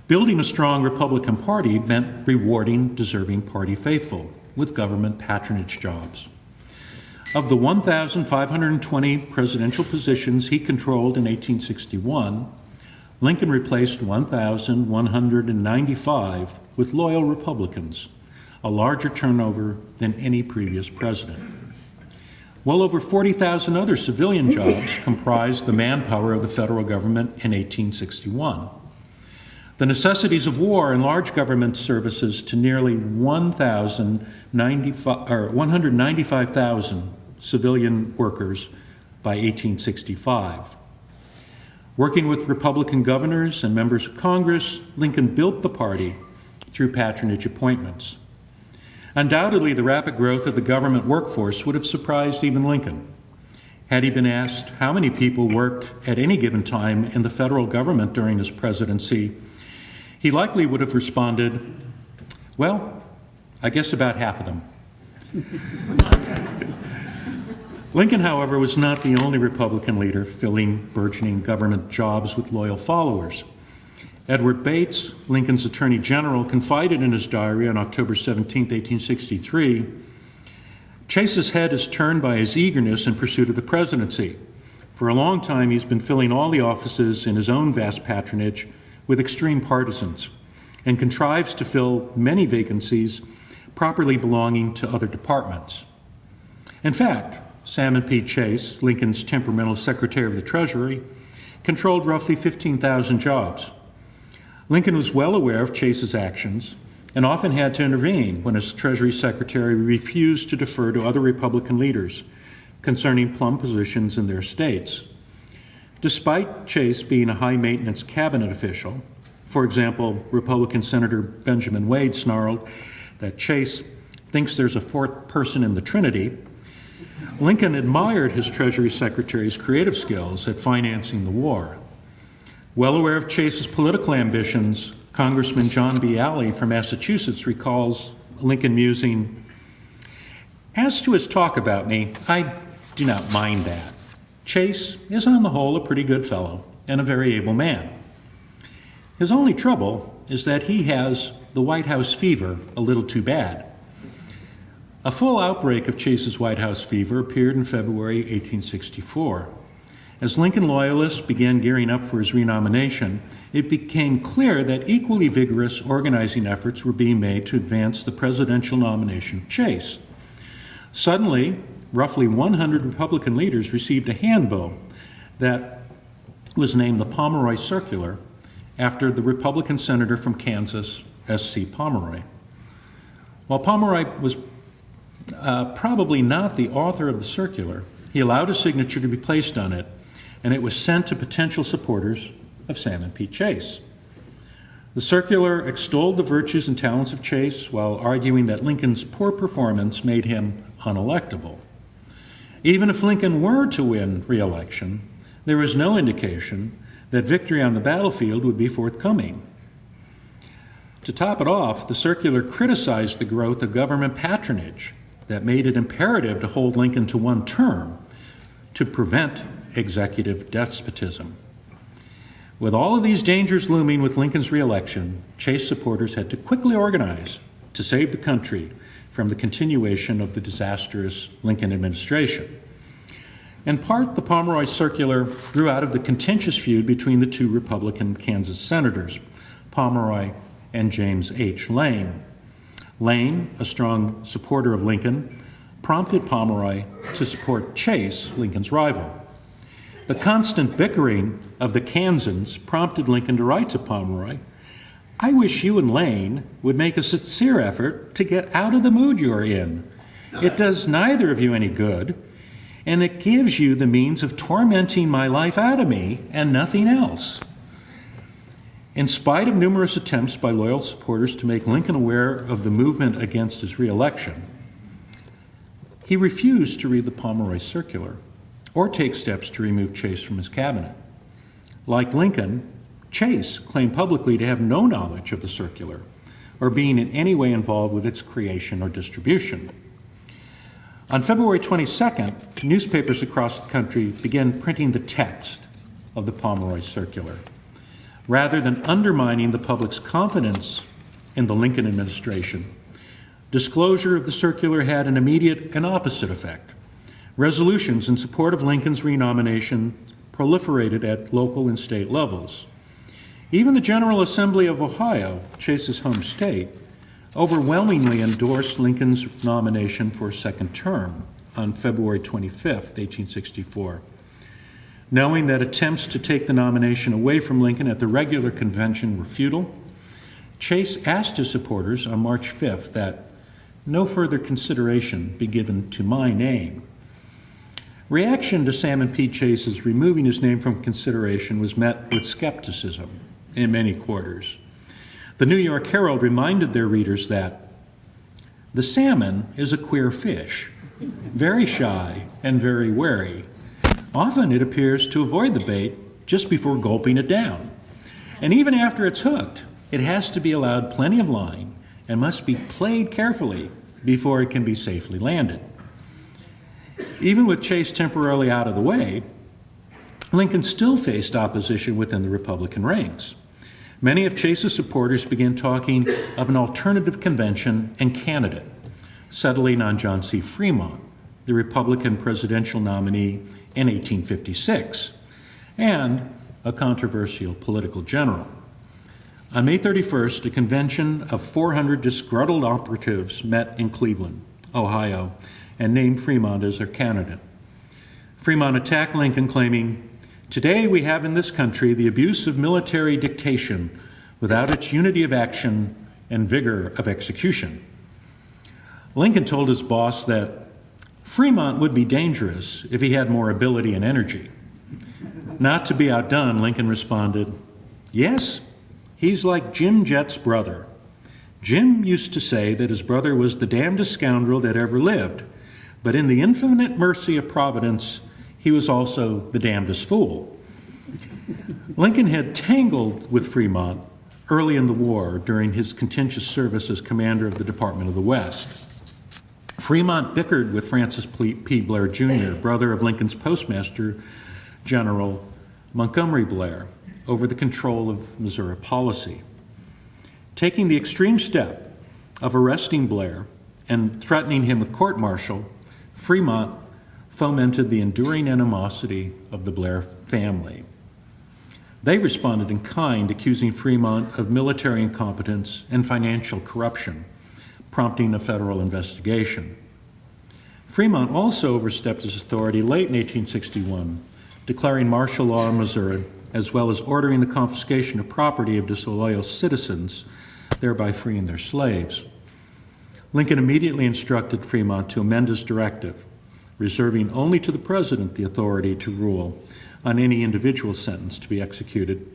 Building a strong Republican Party meant rewarding deserving party faithful with government patronage jobs. Of the 1,520 presidential positions he controlled in 1861, Lincoln replaced 1,195 with loyal Republicans, a larger turnover than any previous president. Well over 40,000 other civilian jobs comprised the manpower of the federal government in 1861. The necessities of war and large government services to nearly 195,000 civilian workers by 1865. Working with Republican governors and members of Congress, Lincoln built the party through patronage appointments. Undoubtedly, the rapid growth of the government workforce would have surprised even Lincoln. Had he been asked how many people worked at any given time in the federal government during his presidency, he likely would have responded, "Well, I guess about half of them." Lincoln, however, was not the only Republican leader filling burgeoning government jobs with loyal followers. Edward Bates, Lincoln's Attorney General, confided in his diary on October 17, 1863, "Chase's head is turned by his eagerness in pursuit of the presidency. For a long time, he's been filling all the offices in his own vast patronage with extreme partisans, and contrives to fill many vacancies properly belonging to other departments." In fact, Salmon P. Chase, Lincoln's temperamental Secretary of the Treasury, controlled roughly 15,000 jobs. Lincoln was well aware of Chase's actions and often had to intervene when his Treasury Secretary refused to defer to other Republican leaders concerning plum positions in their states. Despite Chase being a high-maintenance cabinet official, for example, Republican Senator Benjamin Wade snarled that Chase thinks there's a fourth person in the Trinity, Lincoln admired his Treasury Secretary's creative skills at financing the war. Well aware of Chase's political ambitions, Congressman John B. Alley from Massachusetts recalls Lincoln musing, "As to his talk about me, I do not mind that. Chase is on the whole a pretty good fellow and a very able man. His only trouble is that he has the White House fever a little too bad." A full outbreak of Chase's White House fever appeared in February 1864. As Lincoln loyalists began gearing up for his renomination, it became clear that equally vigorous organizing efforts were being made to advance the presidential nomination of Chase. Suddenly, roughly 100 Republican leaders received a handbill that was named the Pomeroy Circular after the Republican senator from Kansas, S.C. Pomeroy. While Pomeroy was probably not the author of the circular, he allowed his signature to be placed on it, and it was sent to potential supporters of Salmon P. Chase. The circular extolled the virtues and talents of Chase while arguing that Lincoln's poor performance made him unelectable. Even if Lincoln were to win re-election, there was no indication that victory on the battlefield would be forthcoming. To top it off, the circular criticized the growth of government patronage that made it imperative to hold Lincoln to one term to prevent executive despotism. With all of these dangers looming with Lincoln's re-election, Chase supporters had to quickly organize to save the country from the continuation of the disastrous Lincoln administration. In part, the Pomeroy Circular grew out of the contentious feud between the two Republican Kansas senators, Pomeroy and James H. Lane. Lane, a strong supporter of Lincoln, prompted Pomeroy to support Chase, Lincoln's rival. The constant bickering of the Kansans prompted Lincoln to write to Pomeroy, "I wish you and Lane would make a sincere effort to get out of the mood you're in. It does neither of you any good, and it gives you the means of tormenting my life out of me and nothing else." In spite of numerous attempts by loyal supporters to make Lincoln aware of the movement against his re-election, he refused to read the Pomeroy Circular or take steps to remove Chase from his cabinet. Like Lincoln, Chase claimed publicly to have no knowledge of the circular or being in any way involved with its creation or distribution. On February 22nd, newspapers across the country began printing the text of the Pomeroy Circular. Rather than undermining the public's confidence in the Lincoln administration, disclosure of the circular had an immediate and opposite effect. Resolutions in support of Lincoln's renomination proliferated at local and state levels. Even the General Assembly of Ohio, Chase's home state, overwhelmingly endorsed Lincoln's nomination for a second term on February 25, 1864. Knowing that attempts to take the nomination away from Lincoln at the regular convention were futile, Chase asked his supporters on March 5th that no further consideration be given to my name. Reaction to Salmon P. Chase's removing his name from consideration was met with skepticism in many quarters. The New York Herald reminded their readers that the salmon is a queer fish, very shy and very wary. Often it appears to avoid the bait just before gulping it down. And even after it's hooked, it has to be allowed plenty of line and must be played carefully before it can be safely landed. Even with Chase temporarily out of the way, Lincoln still faced opposition within the Republican ranks. Many of Chase's supporters began talking of an alternative convention and candidate, settling on John C. Fremont, the Republican presidential nominee in 1856, and a controversial political general. On May 31st, a convention of 400 disgruntled operatives met in Cleveland, Ohio, and named Fremont as their candidate. Fremont attacked Lincoln, claiming, "Today we have in this country the abuse of military dictation without its unity of action and vigor of execution." Lincoln told his boss that Fremont would be dangerous if he had more ability and energy. Not to be outdone, Lincoln responded, "Yes, he's like Jim Jett's brother. Jim used to say that his brother was the damnedest scoundrel that ever lived, but in the infinite mercy of Providence, he was also the damnedest fool." Lincoln had tangled with Fremont early in the war during his contentious service as commander of the Department of the West. Fremont bickered with Francis P. Blair Jr., brother of Lincoln's Postmaster General Montgomery Blair, over the control of Missouri policy. Taking the extreme step of arresting Blair and threatening him with court-martial, Fremont fomented the enduring animosity of the Blair family. They responded in kind, accusing Fremont of military incompetence and financial corruption, prompting a federal investigation. Fremont also overstepped his authority late in 1861, declaring martial law in Missouri, as well as ordering the confiscation of property of disloyal citizens, thereby freeing their slaves. Lincoln immediately instructed Fremont to amend his directive, reserving only to the president the authority to rule on any individual sentence to be executed,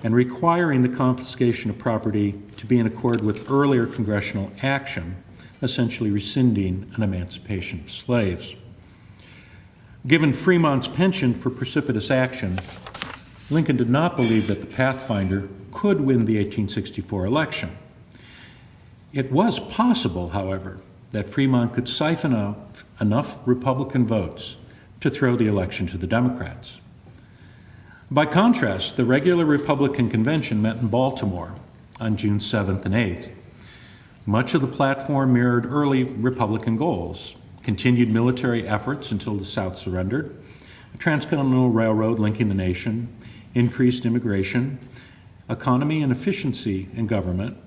and requiring the confiscation of property to be in accord with earlier congressional action, essentially rescinding an emancipation of slaves. Given Fremont's penchant for precipitous action, Lincoln did not believe that the Pathfinder could win the 1864 election. It was possible, however, that Fremont could siphon out enough Republican votes to throw the election to the Democrats. By contrast, the regular Republican convention met in Baltimore on June 7th and 8th. Much of the platform mirrored early Republican goals: continued military efforts until the South surrendered, a transcontinental railroad linking the nation, increased immigration, economy and efficiency in government,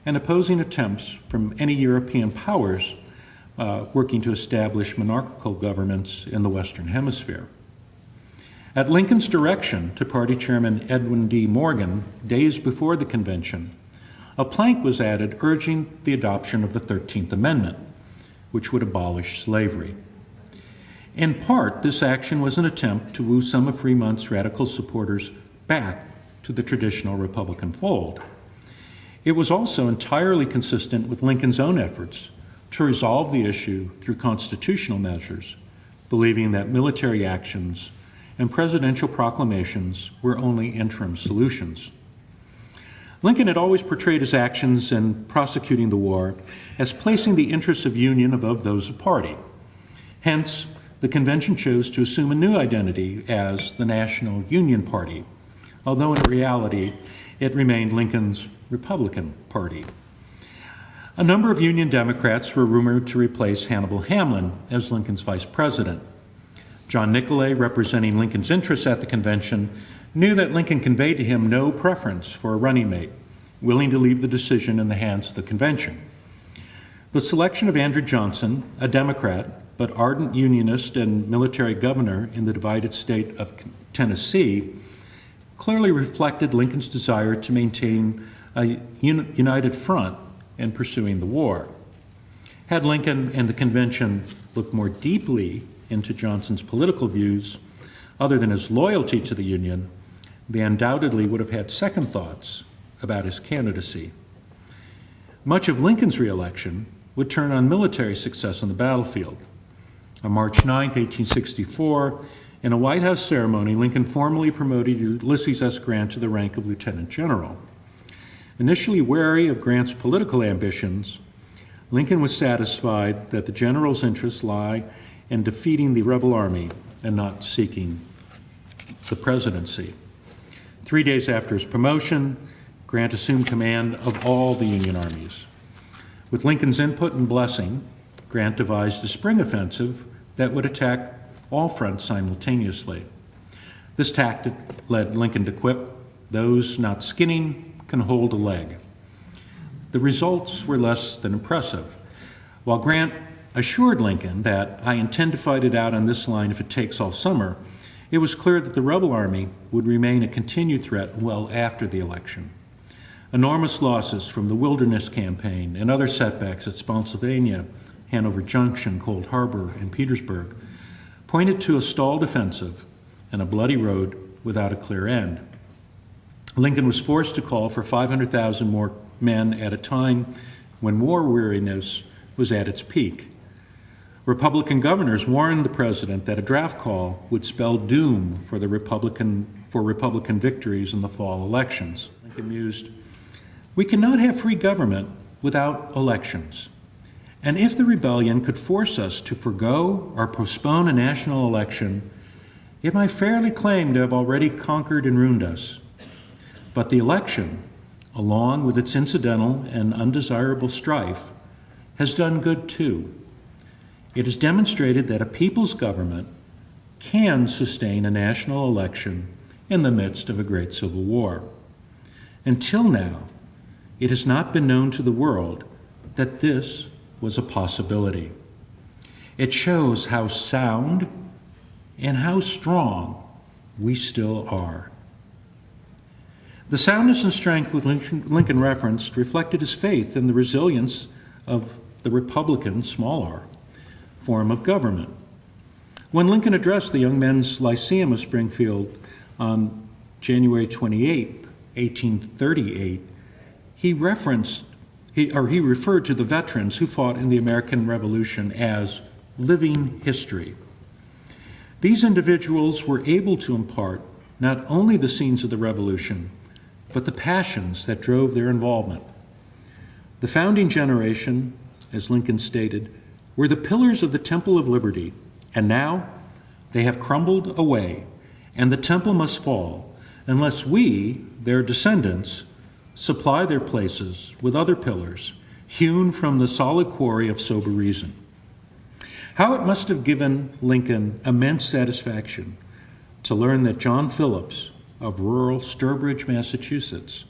and opposing attempts from any European powers working to establish monarchical governments in the Western Hemisphere. At Lincoln's direction to Party Chairman Edwin D. Morgan, days before the convention, a plank was added urging the adoption of the 13th Amendment, which would abolish slavery. In part, this action was an attempt to woo some of Fremont's radical supporters back to the traditional Republican fold. It was also entirely consistent with Lincoln's own efforts to resolve the issue through constitutional measures, believing that military actions and presidential proclamations were only interim solutions. Lincoln had always portrayed his actions in prosecuting the war as placing the interests of Union above those of party. Hence, the convention chose to assume a new identity as the National Union Party, although in reality it remained Lincoln's Republican Party. A number of Union Democrats were rumored to replace Hannibal Hamlin as Lincoln's vice president. John Nicolay, representing Lincoln's interests at the convention, knew that Lincoln conveyed to him no preference for a running mate, willing to leave the decision in the hands of the convention. The selection of Andrew Johnson, a Democrat, but ardent Unionist and military governor in the divided state of Tennessee, clearly reflected Lincoln's desire to maintain a united front in pursuing the war. Had Lincoln and the convention looked more deeply into Johnson's political views, other than his loyalty to the Union, they undoubtedly would have had second thoughts about his candidacy. Much of Lincoln's reelection would turn on military success on the battlefield. On March 9, 1864, in a White House ceremony, Lincoln formally promoted Ulysses S. Grant to the rank of lieutenant general. Initially wary of Grant's political ambitions, Lincoln was satisfied that the general's interests lie in defeating the rebel army and not seeking the presidency. 3 days after his promotion, Grant assumed command of all the Union armies. With Lincoln's input and blessing, Grant devised a spring offensive that would attack all fronts simultaneously. This tactic led Lincoln to quip, "Those not skinning can hold a leg." The results were less than impressive. While Grant assured Lincoln that, "I intend to fight it out on this line if it takes all summer," it was clear that the rebel army would remain a continued threat well after the election. Enormous losses from the Wilderness Campaign and other setbacks at Spotsylvania, Hanover Junction, Cold Harbor, and Petersburg pointed to a stalled offensive and a bloody road without a clear end. Lincoln was forced to call for 500,000 more men at a time when war weariness was at its peak. Republican governors warned the president that a draft call would spell doom for Republican victories in the fall elections. Lincoln mused, "We cannot have free government without elections. And if the rebellion could force us to forego or postpone a national election, it might fairly claim to have already conquered and ruined us. But the election, along with its incidental and undesirable strife, has done good too. It has demonstrated that a people's government can sustain a national election in the midst of a great civil war. Until now, it has not been known to the world that this was a possibility. It shows how sound and how strong we still are." The soundness and strength which Lincoln referenced reflected his faith in the resilience of the Republican, small r, form of government. When Lincoln addressed the Young Men's Lyceum of Springfield on January 28, 1838, he referred to the veterans who fought in the American Revolution as living history. These individuals were able to impart not only the scenes of the Revolution, but the passions that drove their involvement. The founding generation, as Lincoln stated, were the pillars of the Temple of Liberty, and now they have crumbled away, and the temple must fall unless we, their descendants, supply their places with other pillars, hewn from the solid quarry of sober reason. How it must have given Lincoln immense satisfaction to learn that John Phillips of rural Sturbridge, Massachusetts,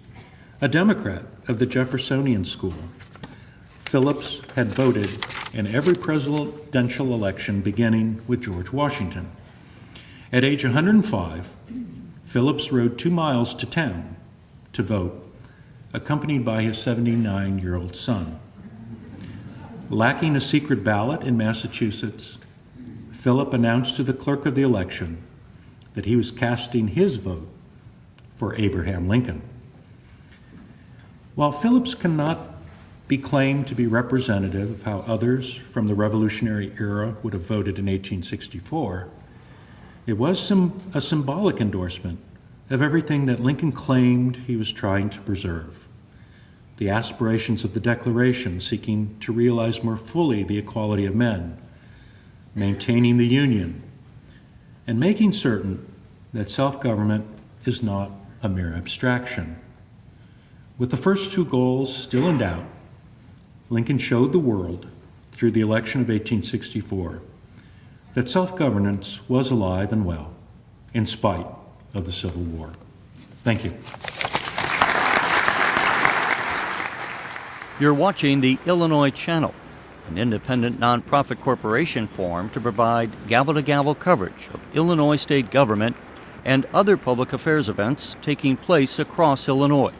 a Democrat of the Jeffersonian school, Phillips had voted in every presidential election beginning with George Washington. At age 105, Phillips rode 2 miles to town to vote, accompanied by his 79-year-old son. Lacking a secret ballot in Massachusetts, Philip announced to the clerk of the election that he was casting his vote for Abraham Lincoln. While Phillips cannot be claimed to be representative of how others from the Revolutionary era would have voted in 1864, it was a symbolic endorsement of everything that Lincoln claimed he was trying to preserve. The aspirations of the Declaration seeking to realize more fully the equality of men, maintaining the Union, and making certain that self-government is not a mere abstraction. With the first 2 goals still in doubt, Lincoln showed the world, through the election of 1864, that self-governance was alive and well, in spite of the Civil War. Thank you. You're watching the Illinois Channel, an independent nonprofit corporation formed to provide gavel-to-gavel coverage of Illinois state government and other public affairs events taking place across Illinois.